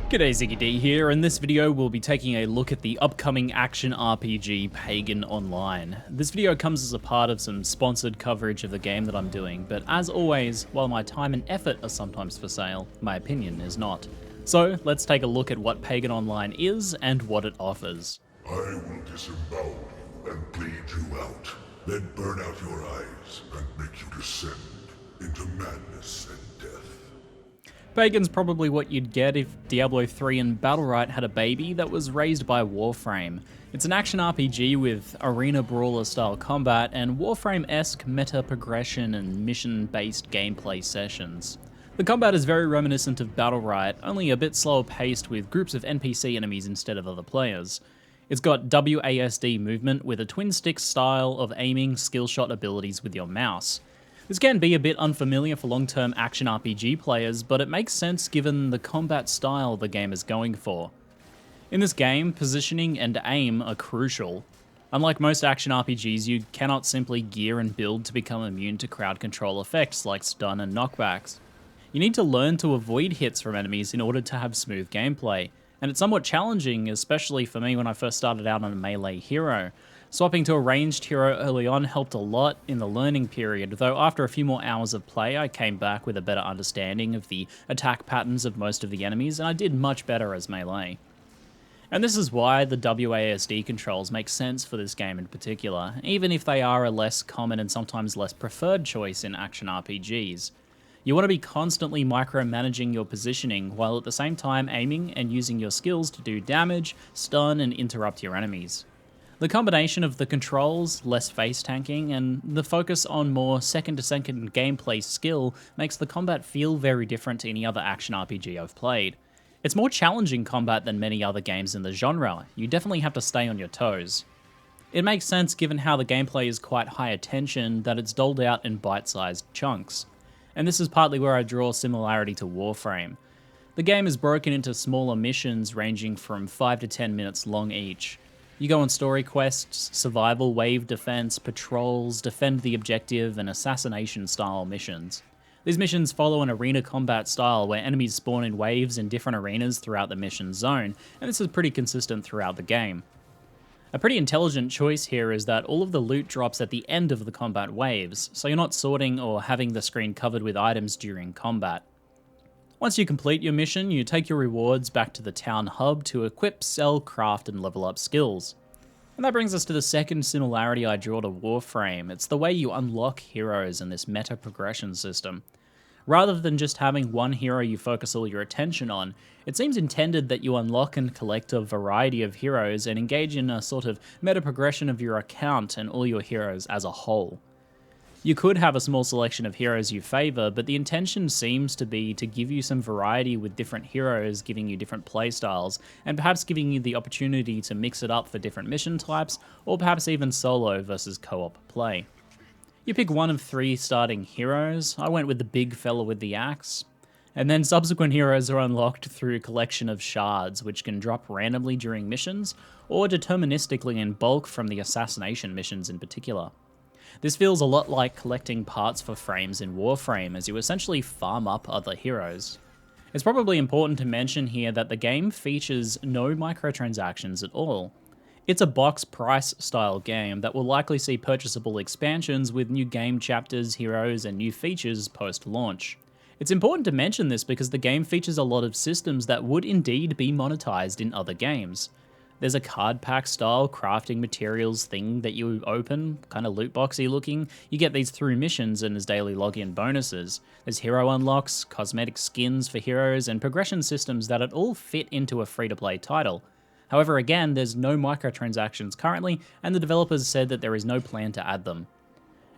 G'day, ZiggyD here. In this video we'll be taking a look at the upcoming action RPG Pagan Online. This video comes as a part of some sponsored coverage of the game that I'm doing, but as always, while my time and effort are sometimes for sale, my opinion is not. So let's take a look at what Pagan Online is and what it offers. I will disembowel you and bleed you out, then burn out your eyes and make you descend into madness and death. Pagan's probably what you'd get if Diablo 3 and Battlerite had a baby that was raised by Warframe. It's an action RPG with arena brawler style combat and Warframe-esque meta progression and mission-based gameplay sessions. The combat is very reminiscent of Battlerite, only a bit slower paced with groups of NPC enemies instead of other players. It's got WASD movement with a twin stick style of aiming skill shot abilities with your mouse. This can be a bit unfamiliar for long-term action RPG players, but it makes sense given the combat style the game is going for. In this game, positioning and aim are crucial. Unlike most action RPGs, you cannot simply gear and build to become immune to crowd control effects like stun and knockbacks. You need to learn to avoid hits from enemies in order to have smooth gameplay, and it's somewhat challenging, especially for me when I first started out on a melee hero. Swapping to a ranged hero early on helped a lot in the learning period, though after a few more hours of play I came back with a better understanding of the attack patterns of most of the enemies, and I did much better as melee. And this is why the WASD controls make sense for this game in particular, even if they are a less common and sometimes less preferred choice in action RPGs. You want to be constantly micromanaging your positioning, while at the same time aiming and using your skills to do damage, stun, and interrupt your enemies. The combination of the controls, less face tanking, and the focus on more second-to-second gameplay skill makes the combat feel very different to any other action RPG I've played. It's more challenging combat than many other games in the genre. You definitely have to stay on your toes. It makes sense given how the gameplay is quite high attention that it's doled out in bite-sized chunks. And this is partly where I draw similarity to Warframe. The game is broken into smaller missions ranging from 5 to 10 minutes long each. You go on story quests, survival, wave defense, patrols, defend the objective, and assassination-style missions. These missions follow an arena combat style where enemies spawn in waves in different arenas throughout the mission zone, and this is pretty consistent throughout the game. A pretty intelligent choice here is that all of the loot drops at the end of the combat waves, so you're not sorting or having the screen covered with items during combat. Once you complete your mission, you take your rewards back to the town hub to equip, sell, craft, and level up skills. And that brings us to the second similarity I draw to Warframe. It's the way you unlock heroes in this meta progression system. Rather than just having one hero you focus all your attention on, it seems intended that you unlock and collect a variety of heroes and engage in a sort of meta progression of your account and all your heroes as a whole. You could have a small selection of heroes you favour, but the intention seems to be to give you some variety with different heroes, giving you different playstyles, and perhaps giving you the opportunity to mix it up for different mission types, or perhaps even solo versus co-op play. You pick one of 3 starting heroes. I went with the big fella with the axe. And then subsequent heroes are unlocked through a collection of shards, which can drop randomly during missions, or deterministically in bulk from the assassination missions in particular. This feels a lot like collecting parts for frames in Warframe, as you essentially farm up other heroes. It's probably important to mention here that the game features no microtransactions at all. It's a box price style game that will likely see purchasable expansions with new game chapters, heroes, and new features post-launch. It's important to mention this because the game features a lot of systems that would indeed be monetized in other games. There's a card pack style crafting materials thing that you open, kind of loot boxy looking. You get these through missions and as daily login bonuses. There's hero unlocks, cosmetic skins for heroes, and progression systems that all fit into a free-to-play title. However, again, there's no microtransactions currently, and the developers said that there is no plan to add them.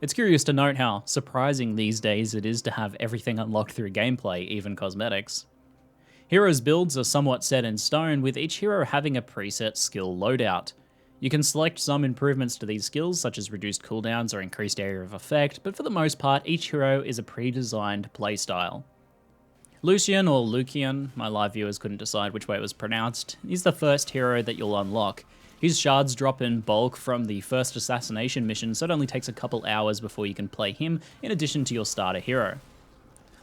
It's curious to note how surprising these days it is to have everything unlocked through gameplay, even cosmetics. Heroes' builds are somewhat set in stone, with each hero having a preset skill loadout. You can select some improvements to these skills, such as reduced cooldowns or increased area of effect, but for the most part, each hero is a pre-designed playstyle. Lucian, or Lucian, my live viewers couldn't decide which way it was pronounced, is the first hero that you'll unlock. His shards drop in bulk from the first assassination mission, so it only takes a couple hours before you can play him, in addition to your starter hero.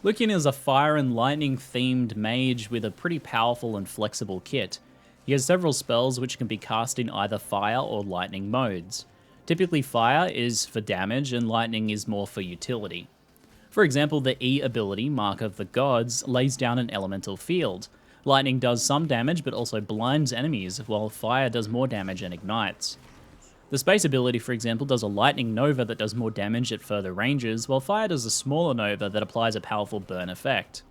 Lucian is a fire and lightning themed mage with a pretty powerful and flexible kit. He has several spells which can be cast in either fire or lightning modes. Typically fire is for damage and lightning is more for utility. For example, the E ability, Mark of the Gods, lays down an elemental field. Lightning does some damage but also blinds enemies, while fire does more damage and ignites. The space ability, for example, does a lightning nova that does more damage at further ranges, while fire does a smaller nova that applies a powerful burn effect.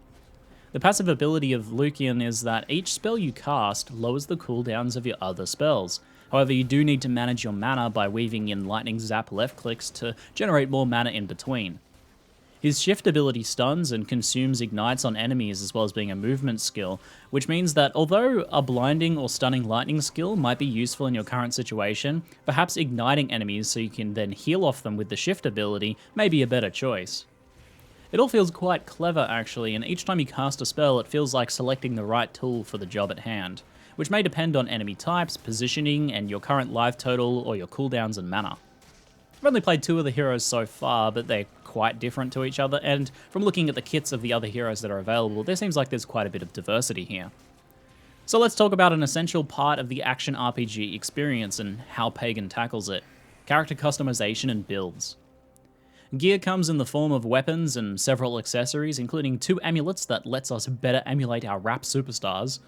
The passive ability of Lucian is that each spell you cast lowers the cooldowns of your other spells. However, you do need to manage your mana by weaving in lightning zap left clicks to generate more mana in between. His shift ability stuns and consumes ignites on enemies as well as being a movement skill, which means that although a blinding or stunning lightning skill might be useful in your current situation, perhaps igniting enemies so you can then heal off them with the shift ability may be a better choice. It all feels quite clever actually, and each time you cast a spell it feels like selecting the right tool for the job at hand, which may depend on enemy types, positioning, and your current life total or your cooldowns and mana. I've only played 2 of the heroes so far, but they're quite different to each other, and from looking at the kits of the other heroes that are available, there seems like there's quite a bit of diversity here. So let's talk about an essential part of the action RPG experience and how Pagan tackles it: character customization and builds. Gear comes in the form of weapons and several accessories, including 2 amulets that lets us better emulate our rap superstars.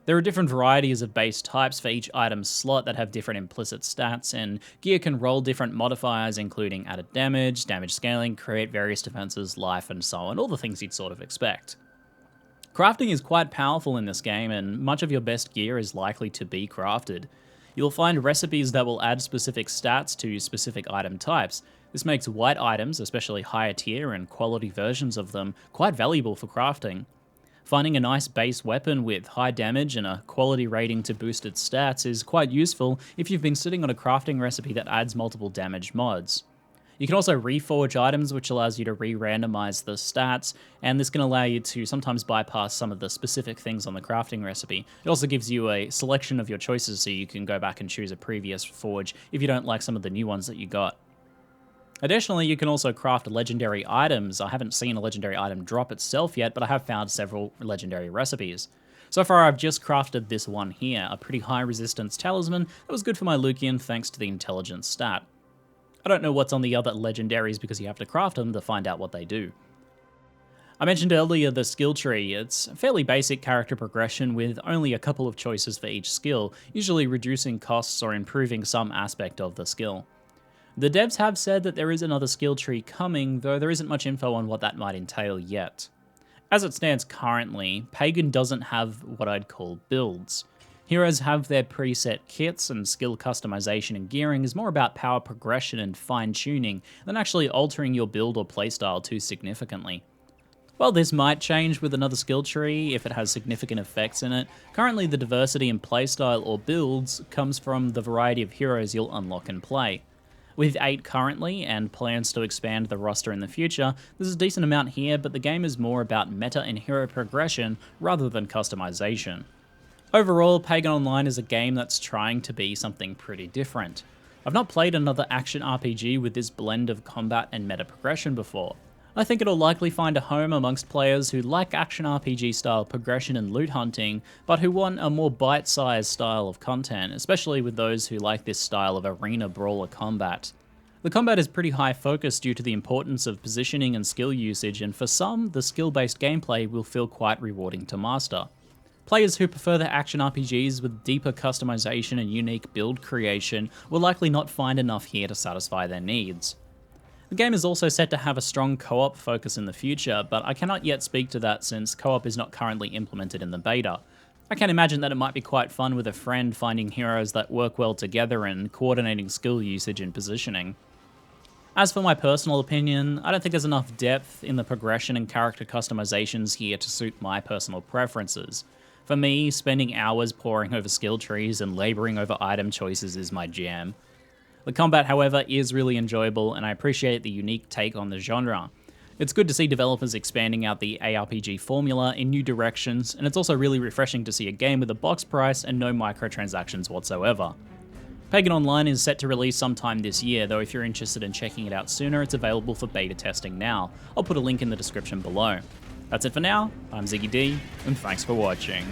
There are different varieties of base types for each item's slot that have different implicit stats, and gear can roll different modifiers including added damage, damage scaling, create various defenses, life, and so on, all the things you'd sort of expect. Crafting is quite powerful in this game, and much of your best gear is likely to be crafted. You'll find recipes that will add specific stats to specific item types. This makes white items, especially higher tier and quality versions of them, quite valuable for crafting. Finding a nice base weapon with high damage and a quality rating to boost its stats is quite useful if you've been sitting on a crafting recipe that adds multiple damage mods. You can also reforge items, which allows you to re-randomize the stats, and this can allow you to sometimes bypass some of the specific things on the crafting recipe. It also gives you a selection of your choices so you can go back and choose a previous forge if you don't like some of the new ones that you got. Additionally, you can also craft legendary items. I haven't seen a legendary item drop itself yet, but I have found several legendary recipes. So far I've just crafted this one here, a pretty high resistance talisman that was good for my Lucian thanks to the intelligence stat. I don't know what's on the other legendaries because you have to craft them to find out what they do. I mentioned earlier the skill tree. It's fairly basic character progression with only a couple of choices for each skill, usually reducing costs or improving some aspect of the skill. The devs have said that there is another skill tree coming, though there isn't much info on what that might entail yet. As it stands currently, Pagan doesn't have what I'd call builds. Heroes have their preset kits, and skill customization and gearing is more about power progression and fine-tuning than actually altering your build or playstyle too significantly. While this might change with another skill tree if it has significant effects in it, currently the diversity in playstyle or builds comes from the variety of heroes you'll unlock and play. With 8 currently, and plans to expand the roster in the future, there's a decent amount here, but the game is more about meta and hero progression rather than customization. Overall, Pagan Online is a game that's trying to be something pretty different. I've not played another action RPG with this blend of combat and meta progression before. I think it'll likely find a home amongst players who like action RPG style progression and loot hunting, but who want a more bite-sized style of content, especially with those who like this style of arena brawler combat. The combat is pretty high focus due to the importance of positioning and skill usage, and for some, the skill-based gameplay will feel quite rewarding to master. Players who prefer the action RPGs with deeper customization and unique build creation will likely not find enough here to satisfy their needs. The game is also set to have a strong co-op focus in the future, but I cannot yet speak to that since co-op is not currently implemented in the beta. I can imagine that it might be quite fun with a friend finding heroes that work well together and coordinating skill usage and positioning. As for my personal opinion, I don't think there's enough depth in the progression and character customizations here to suit my personal preferences. For me, spending hours poring over skill trees and labouring over item choices is my jam. The combat, however, is really enjoyable, and I appreciate the unique take on the genre. It's good to see developers expanding out the ARPG formula in new directions, and it's also really refreshing to see a game with a box price and no microtransactions whatsoever. Pagan Online is set to release sometime this year, though if you're interested in checking it out sooner, it's available for beta testing now. I'll put a link in the description below. That's it for now, I'm ZiggyD, and thanks for watching.